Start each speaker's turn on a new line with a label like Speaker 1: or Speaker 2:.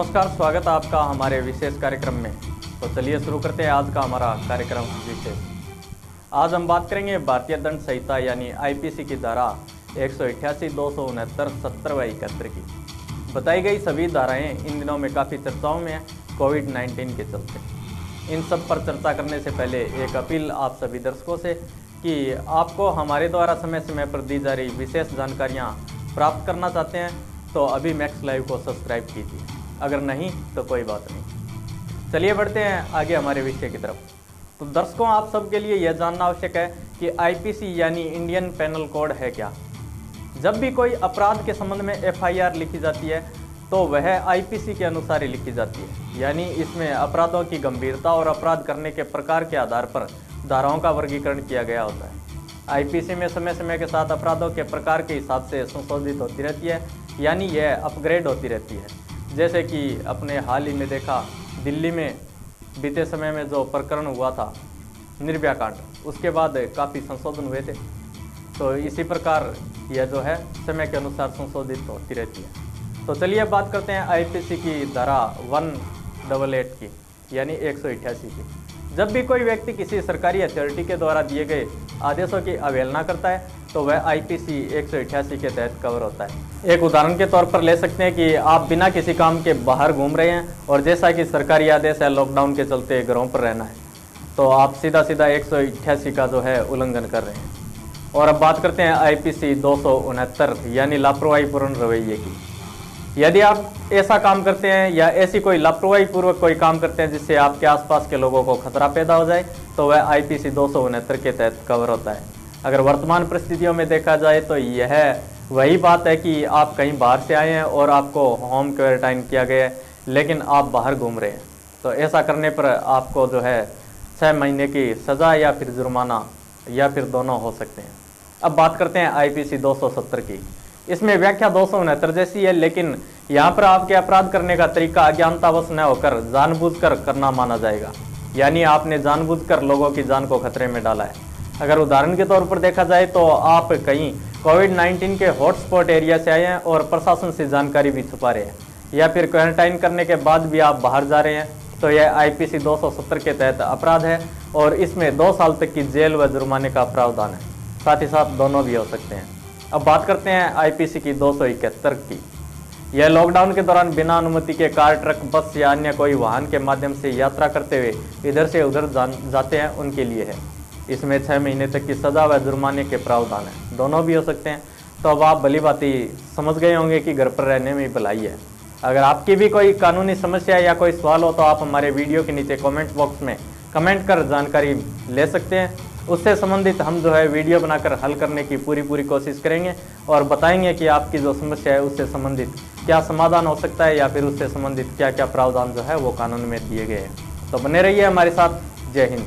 Speaker 1: नमस्कार, स्वागत है आपका हमारे विशेष कार्यक्रम में। तो चलिए शुरू करते हैं आज का हमारा कार्यक्रम विशेष। आज हम बात करेंगे भारतीय दंड संहिता यानी आईपीसी की धारा 188, 269, 70 व 71 की। बताई गई सभी धाराएं इन दिनों में काफ़ी चर्चाओं में है कोविड-19 के चलते। इन सब पर चर्चा करने से पहले एक अपील आप सभी दर्शकों से कि आपको हमारे द्वारा समय समय पर दी जा रही विशेष जानकारियाँ प्राप्त करना चाहते हैं तो अभी मैक्स लाइव को सब्सक्राइब कीजिए, अगर नहीं तो कोई बात नहीं। चलिए बढ़ते हैं आगे हमारे विषय की तरफ। तो दर्शकों, आप सबके लिए यह जानना आवश्यक है कि आईपीसी यानी इंडियन पेनल कोड है क्या। जब भी कोई अपराध के संबंध में एफआईआर लिखी जाती है तो वह आईपीसी के अनुसार ही लिखी जाती है, यानी इसमें अपराधों की गंभीरता और अपराध करने के प्रकार के आधार पर धाराओं का वर्गीकरण किया गया होता है। आईपीसी में समय समय के साथ अपराधों के प्रकार के हिसाब से संशोधित होती रहती है, यानी यह अपग्रेड होती रहती है। जैसे कि अपने हाल ही में देखा, दिल्ली में बीते समय में जो प्रकरण हुआ था निर्भया कांड, उसके बाद काफ़ी संशोधन हुए थे। तो इसी प्रकार यह जो है समय के अनुसार संशोधित होती रहती है। तो चलिए बात करते हैं आईपीसी की धारा 188 की, यानी 188 की। जब भी कोई व्यक्ति किसी सरकारी अथॉरिटी के द्वारा दिए गए आदेशों की अवहेलना करता है तो वह आईपीसी 188 के तहत कवर होता है। एक उदाहरण के तौर पर ले सकते हैं कि आप बिना किसी काम के बाहर घूम रहे हैं और जैसा कि सरकारी आदेश है लॉकडाउन के चलते घरों पर रहना है, तो आप सीधा 188 का जो है उल्लंघन कर रहे हैं। और अब बात करते हैं आईपीसी 269 यानी लापरवाहीपूर्ण रवैये की। यदि आप ऐसा काम करते हैं या ऐसी कोई लापरवाही पूर्वक कोई काम करते हैं जिससे आपके आसपास के लोगों को खतरा पैदा हो जाए तो वह आईपीसी 269 के तहत कवर होता है। अगर वर्तमान परिस्थितियों में देखा जाए तो यह वही बात है कि आप कहीं बाहर से आए हैं और आपको होम क्वारंटाइन किया गया है, लेकिन आप बाहर घूम रहे हैं, तो ऐसा करने पर आपको जो है 6 महीने की सज़ा या फिर जुर्माना या फिर दोनों हो सकते हैं। अब बात करते हैं आईपीसी 270 की। इसमें व्याख्या 269 जैसी है, लेकिन यहाँ पर आपके अपराध करने का तरीका अज्ञानतावश न होकर जानबूझकर करना माना जाएगा, यानी आपने जानबूझकर लोगों की जान को खतरे में डाला है। अगर उदाहरण के तौर पर देखा जाए तो आप कहीं कोविड-19 के हॉटस्पॉट एरिया से आए हैं और प्रशासन से जानकारी भी छुपा रहे हैं, या फिर क्वारंटाइन करने के बाद भी आप बाहर जा रहे हैं, तो यह आईपीसी 270 के तहत अपराध है और इसमें 2 साल तक की जेल व जुर्माने का प्रावधान है। साथ ही साथ दोनों भी हो सकते हैं। अब बात करते हैं आईपीसी की 271 की। यह लॉकडाउन के दौरान बिना अनुमति के कार, ट्रक, बस या अन्य कोई वाहन के माध्यम से यात्रा करते हुए इधर से उधर जाते हैं उनके लिए है। इसमें 6 महीने तक की सज़ा व जुर्माने के प्रावधान है, दोनों भी हो सकते हैं। तो अब आप भली भांति समझ गए होंगे कि घर पर रहने में भलाई है। अगर आपकी भी कोई कानूनी समस्या या कोई सवाल हो तो आप हमारे वीडियो के नीचे कमेंट बॉक्स में कमेंट कर जानकारी ले सकते हैं। उससे संबंधित हम जो है वीडियो बनाकर हल करने की पूरी कोशिश करेंगे और बताएंगे कि आपकी जो समस्या है उससे संबंधित क्या समाधान हो सकता है या फिर उससे संबंधित क्या क्या प्रावधान जो है वो कानून में दिए गए हैं। तो बने रहिए हमारे साथ। जय हिंद।